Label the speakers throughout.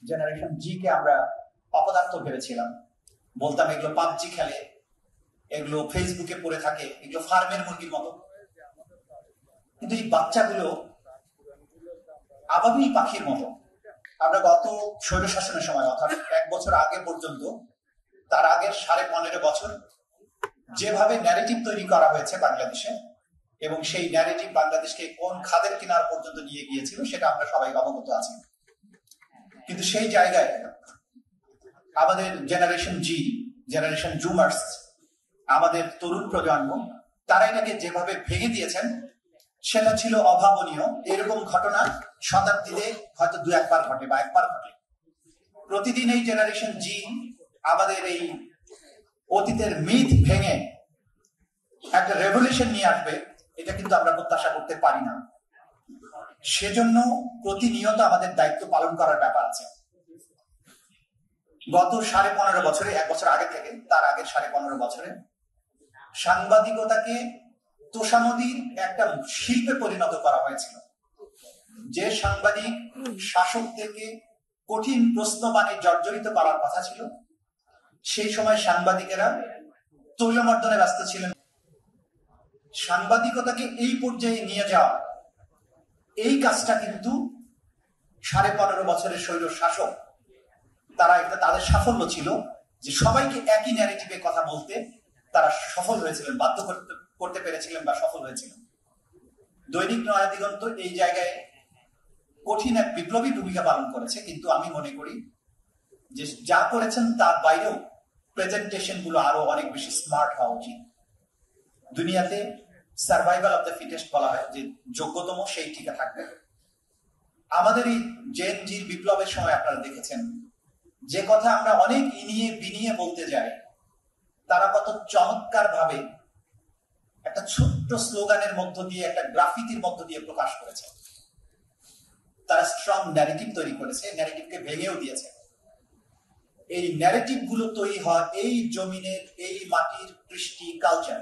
Speaker 1: Generation জি কে আমরা অপদার্থ ভেবেছিলাম, বলতাম এগুলো পাবজি খেলে, এগুলো ফেসবুকে পড়ে থাকে, এগুলো ফার্মের মুরগির মতো। কিন্তু এই বাচ্চাগুলো আবাবিল পাখির মতো। আমরা গত স্বৈরশাসনের সময় অর্থাৎ 1 বছর আগে পর্যন্ত, তার আগের 15.5 বছর যেভাবে ন্যারেটিভ তৈরি করা হয়েছে বাংলাদেশে, এবং সেই ন্যারেটিভ বাংলাদেশকে কোন খাদের কিনার পর্যন্ত নিয়ে গিয়েছিল সেটা আমরা সবাই অবগত আছি। কিন্তু সেই জায়গায় আমাদের জেনারেশন জি, জেনারেশন জুমার্স, আমাদের তরুণ প্রজন্ম, তারা এটাকে যেভাবে ভেঙে দিয়েছেন সেটা ছিল অভাবনীয়। এরকম ঘটনা শতাব্দীতে হয়তো 2-1 বার ঘটে বা 1 বার ঘটে। প্রতিদিন এই জেনারেশন জি আমাদের এই অতীতের মিথ ভেঙে একটা রেভলিউশন নিয়ে আসবে, এটা কিন্তু আমরা প্রত্যাশা করতে পারি না। সেজন্য প্রতিনিয়ত আমাদের দায়িত্ব পালন করার ব্যাপার আছে। গত 15.5 বছরে, 1 বছর আগে থেকে তার আগের 15.5 বছরে সাংবাদিকতাকে তোষামদির একটা শিল্পে পরিণত করা হয়েছিল। যে সাংবাদিক শাসকদেরকে কঠিন প্রশ্নবাণে জর্জরিত করার কথা ছিল, সেই সময় সাংবাদিকেরা তৈলমর্দনে ব্যস্ত ছিলেন। সাংবাদিকতাকে এই পর্যায়ে নিয়ে যাওয়া, এই কাজটা কিন্তু 15.5 বছরের স্বৈর শাসক, তারা একটা তাদের সাফল্য ছিল যে সবাইকে একই ন্যারেটিভে কথা বলতে তারা সফল হয়েছিলেন, বাধ্য করতে পেরেছিলেন বা সফল হয়েছিলেন। দৈনিক নয়া দিগন্ত এই জায়গায় কঠিন এক বিপ্লবী ভূমিকা পালন করেছে, কিন্তু আমি মনে করি যে যা করেছেন তার বাইরেও প্রেজেন্টেশন গুলো আরো অনেক বেশি স্মার্ট হওয়া উচিত। দুনিয়াতে সার্ভাইভাল অফ দ্য ফিটেস্ট বলা হয়, যে যোগ্যতম সেই টিকে থাকবে। আমাদের এই জেন জির বিপ্লবের সময় আপনারা দেখেছেন যে কথা আমরা অনেক ইনিয়ে বিনিয়ে বলতে যাই, তারা কত চমৎকার ভাবে একটা ছোট্ট স্লোগানের মধ্য দিয়ে, একটা গ্রাফিতির মধ্য দিয়ে প্রকাশ করেছে। তারা স্ট্রং ন্যারেটিভ তৈরি করেছে, ন্যারেটিভকে ভেঙেও দিয়েছে। এই ন্যারেটিভ গুলো তৈরি হয় এই জমিনের, এই মাটির কৃষ্টি কালচার,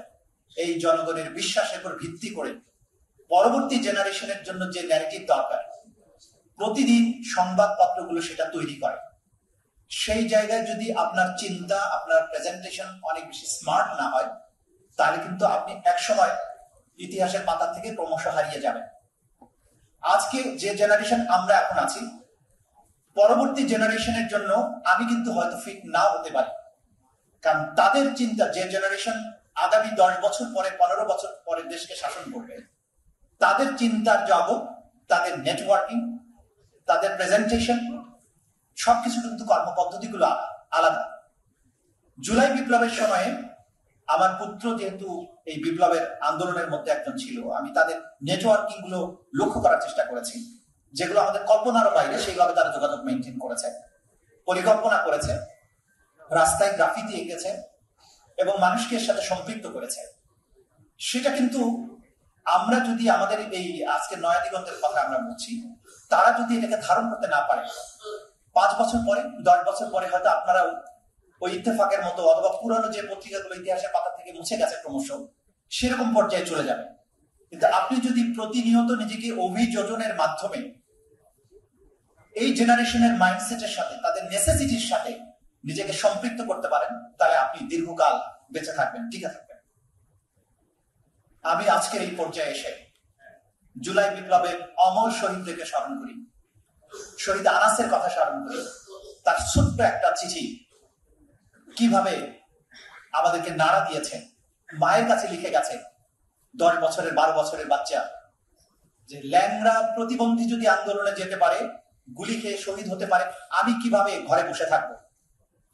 Speaker 1: এই জনগণের বিশ্বাসের উপর ভিত্তি করে পরবর্তী জেনারেশনের জন্য যে ন্যারেটিভ দরকার, প্রতিদিন সংবাদপত্রগুলো সেটা তৈরি করে। সেই জায়গায় যদি আপনার চিন্তা, আপনার প্রেজেন্টেশন অনেক বেশি স্মার্ট না হয়, তাহলে কিন্তু আপনি একসময় ইতিহাসের পাতা থেকে ক্রমশ হারিয়ে যাবেন। আজকে যে জেনারেশন আমরা এখন আছি, পরবর্তী জেনারেশনের জন্য আমি কিন্তু হয়তো ফিট নাও হতে পারি, কারণ তাদের চিন্তা, যে জেনারেশন আগামী 10 বছর পরে, 15 বছর পরে দেশকে শাসন করবে, তাদের চিন্তার জগৎ, তাদের নেটওয়ার্কিং, তাদের প্রেজেন্টেশন, সবকিছু কিন্তু কর্মপদ্ধতিগুলো আলাদা। জুলাই বিপ্লবের সময়ে আমার পুত্র যেহেতু এই বিপ্লবের আন্দোলনের মধ্যে একজন ছিল, আমি তাদের নেটওয়ার্কিং গুলো লক্ষ্য করার চেষ্টা করেছি, যেগুলো আমাদের কল্পনারও বাইরে। সেইভাবে তারা যোগাযোগ মেনটেন করেছে, পরিকল্পনা করেছে, রাস্তায় গ্রাফিতি এঁকেছে এবং মানুষকে এর সাথে সম্পৃক্ত করেছে। সেটা কিন্তু আমরা যদি আমাদের এই আজকে নয়া দিগন্তের কথা আমরা বলছি, তারা যদি এটাকে ধারণ করতে না পারে, 5 বছর পরে, 10 বছর পরে হয়তো আপনারাও ওই ইত্তেফাকের মতো অথবা পুরানো যে পত্রিকাগুলো ইতিহাসের পাতা থেকে মুছে গেছে ক্রমশ, সেরকম পর্যায়ে চলে যাবে। কিন্তু আপনি যদি প্রতিনিয়ত নিজেকে অভিযোজনের মাধ্যমে এই জেনারেশনের মাইন্ডসেটের সাথে, তাদের নেসেসিটির সাথে নিজেকে সম্পৃক্ত করতে পারেন, তাহলে আপনি দীর্ঘকাল বেঁচে থাকবেন, টিকে থাকবেন। আমি আজকের এই পর্যায়ে এসে জুলাই বিপ্লবের অমর শহীদদেরকে স্মরণ করি, শহীদ আনাসের কথা স্মরণ করি। তার ছোট্ট একটা চিঠি কিভাবে আমাদেরকে নাড়া দিয়েছে। মায়ের কাছে লিখে গেছে, 10 বছরের 12 বছরের বাচ্চা, যে ল্যাংড়া প্রতিবন্ধী যদি আন্দোলনে যেতে পারে, গুলি খেয়ে শহীদ হতে পারে, আমি কিভাবে ঘরে বসে থাকবো?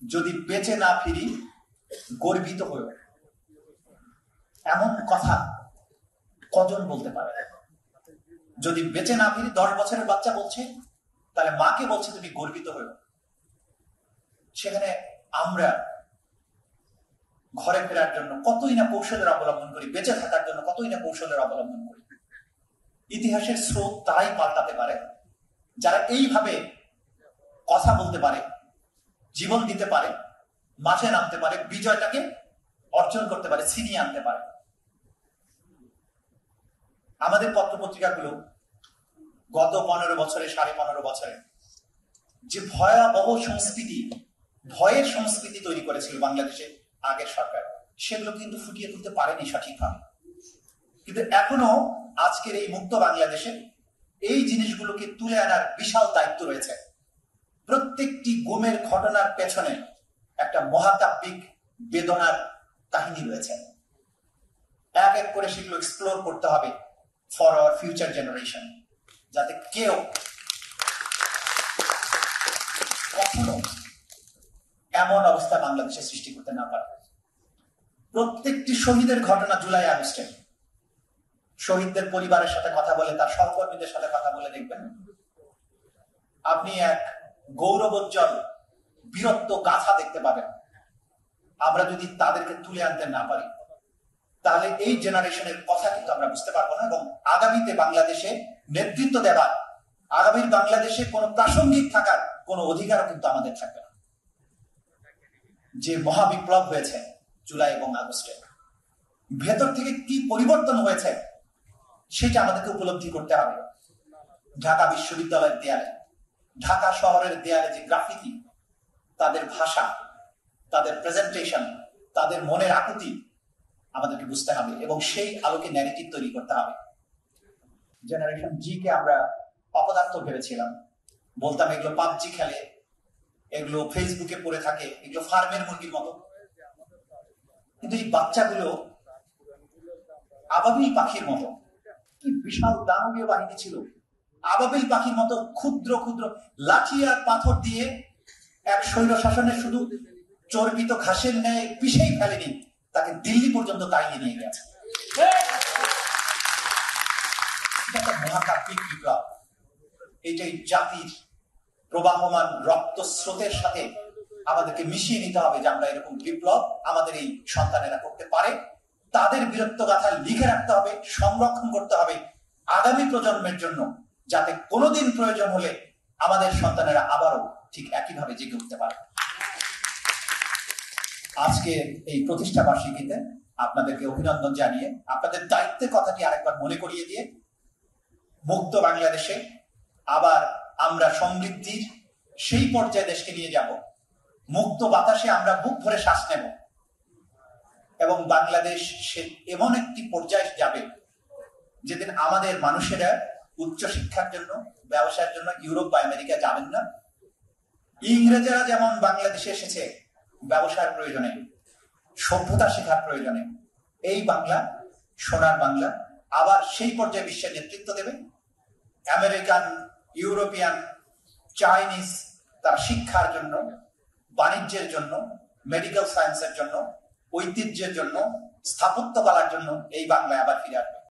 Speaker 1: যদি বেঁচে না ফিরি, গর্বিত হয়ে। এমন কথা কজন বলতে পারে? যদি বেঁচে না ফিরি, 10 বছরের বাচ্চা বলছে, তাহলে মাকে বলছে তুমি গর্বিত হয়ে। সেখানে আমরা ঘরে ফেরার জন্য কতই না কৌশলের অবলম্বন করি, বেঁচে থাকার জন্য কতই না কৌশলের অবলম্বন করি। ইতিহাসের স্রোত তারাই পাল্টাতে পারে যারা এইভাবে কথা বলতে পারে, জীবন দিতে পারে, মাঠে নামতে পারে, বিজয়টাকে অর্জন করতে পারে, ছিনিয়ে আনতে পারে। আমাদের পত্র পত্রিকাগুলো গত 15 বছরে, 15.5 বছরে যে ভয়াবহ সংস্কৃতি, ভয়ের সংস্কৃতি তৈরি করেছিল বাংলাদেশে আগের সরকার, সেগুলো কিন্তু ফুটিয়ে তুলতে পারেনি সঠিকভাবে। কিন্তু এখনো আজকের এই মুক্ত বাংলাদেশে এই জিনিসগুলোকে তুলে আনার বিশাল দায়িত্ব রয়েছে। প্রত্যেকটি গুমের ঘটনার পেছনে একটা মহাকাব্যিক বেদনার কাহিনী রয়েছে। এক এক করে সেগুলো এক্সপ্লোর করতে হবে ফর আওয়ার ফিউচার জেনারেশন, যাতে কেউ কখনো এমন অবস্থা বাংলাদেশে সৃষ্টি করতে না পারে। প্রত্যেকটি শহীদের ঘটনা জুলাই আগস্টে, শহীদদের পরিবারের সাথে কথা বলে, তার সহকর্মীদের সাথে কথা বলে দেখবেন, আপনি এক গৌরবোজ্জ্বল বীরত্ব গাথা দেখতে পাবেন। আমরা যদি তাদেরকে তুলে আনতে না পারি, তাহলে এই জেনারেশনের কথা কিন্তু আমরা বুঝতে পারবো না, এবং আগামীতে বাংলাদেশে নেতৃত্ব দেবার, আগামীর বাংলাদেশে কোনো প্রাসঙ্গিক থাকার কোনো অধিকারও কিন্তু আমাদের থাকবে না। যে মহাবিপ্লব হয়েছে জুলাই এবং আগস্টে, ভেতর থেকে কি পরিবর্তন হয়েছে সেটা আমাদেরকে উপলব্ধি করতে হবে। ঢাকা বিশ্ববিদ্যালয়ের দেয়ালে, ঢাকা শহরের দেয়ালে যে গ্রাফিতি, তাদের ভাষা, তাদের প্রেজেন্টেশন, তাদের মনের আকুতি আমাদেরকে বুঝতে হবে, এবং সেই আলোকে ন্যারেটিভ তৈরি করতে হবে। জেনারেশন জি কে আমরা অপদার্থ ভেবেছিলাম, বলতাম এগুলো পাবজি খেলে, এগুলো ফেসবুকে পড়ে থাকে, এগুলো ফার্মের মুরগির মতো। কিন্তু এই বাচ্চাগুলো আবাবিল পাখির মতো, কি বিশাল দানবীয় বাহিনী ছিল। আবাবিল পাখির মতো ক্ষুদ্র ক্ষুদ্র লাঠি আর পাথর দিয়ে এক স্বৈর শাসনের শুধু চর্বিত ঘাসের ন্যায় পিষেই ফেলেনি, তাকে দিল্লি পর্যন্ত তাড়িয়ে নিয়ে গেছে। মহাকাব্যিক বিপ্লব। এইটাই জাতির প্রবাহমান রক্ত স্রোতের সাথে আমাদেরকে মিশিয়ে নিতে হবে, যে আমরা এরকম বিপ্লব আমাদের এই সন্তানেরা করতে পারে। তাদের বীরত্ব গাথা লিখে রাখতে হবে, সংরক্ষণ করতে হবে আগামী প্রজন্মের জন্য, যাতে কোনোদিন প্রয়োজন হলে আমাদের সন্তানেরা আবারও ঠিক একইভাবে জেগে উঠতে পারে। আজকে এই প্রতিষ্ঠা বার্ষিকীতে আপনাদেরকে অভিনন্দন জানিয়ে, আপনাদের দায়িত্বের কথাটি আরেকবার মনে করিয়ে দিয়ে, মুক্ত বাংলাদেশে আবার আমরা সমৃদ্ধির সেই পর্যায়ে দেশকে নিয়ে যাব। মুক্ত বাতাসে আমরা বুক ভরে শ্বাস নেব, এবং বাংলাদেশ সে এমন একটি পর্যায়ে যাবে যেদিন আমাদের মানুষেরা উচ্চশিক্ষার জন্য, ব্যবসার জন্য ইউরোপ বা আমেরিকা যাবেন না। ইংরেজেরা যেমন বাংলাদেশে এসেছে ব্যবসার প্রয়োজনে, সভ্যতা শেখার প্রয়োজনে, এই বাংলা, সোনার বাংলা আবার সেই পর্যায়ে বিশ্বের নেতৃত্ব দেবে। আমেরিকান, ইউরোপিয়ান, চাইনিজ তার শিক্ষার জন্য, বাণিজ্যের জন্য, মেডিকেল সায়েন্সের জন্য, ঐতিহ্যের জন্য, স্থাপত্যকলার জন্য এই বাংলায় আবার ফিরে আসবে।